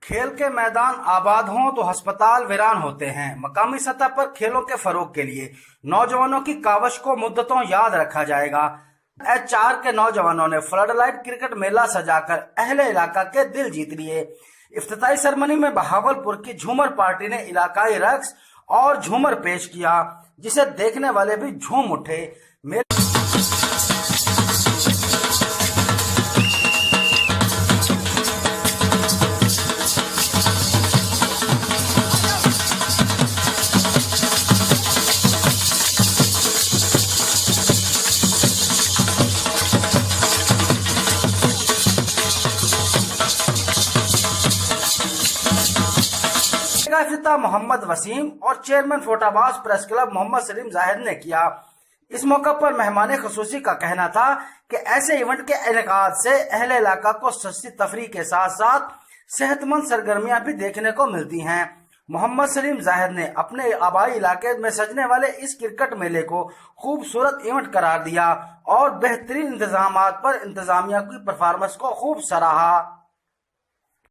کھیل کے میدان آباد ہوں تو ہسپتال ویران ہوتے ہیں۔ مقامی سطح پر کھیلوں کے فروغ کے لیے نوجوانوں کی کاوش کو مدتوں یاد رکھا جائے گا۔ HR کے نوجوانوں نے فلڈ لائٹ کرکٹ میلہ سجا کر اہل علاقہ کے دل جیت لیے۔ افتتاحی سرمنی میں بہاولپور کی جھومر پارٹی نے علاقائی رقص اور جھومر پیش کیا، جسے دیکھنے والے بھی جھوم اٹھے۔ افتتاح محمد وسیم اور چیئرمین فوٹا باز پریس کلب محمد سلیم زاہد نے کیا۔ اس موقع پر مہمان خصوصی کا کہنا تھا کہ ایسے ایونٹ کے انعقاد سے اہل علاقہ کو سستی تفریح کے ساتھ ساتھ صحت مند سرگرمیاں بھی دیکھنے کو ملتی ہیں۔ محمد سلیم زاہد نے اپنے آبائی علاقے میں سجنے والے اس کرکٹ میلے کو خوبصورت ایونٹ قرار دیا اور بہترین انتظامات پر انتظامیہ کی پرفارمنس کو خوب سراہا۔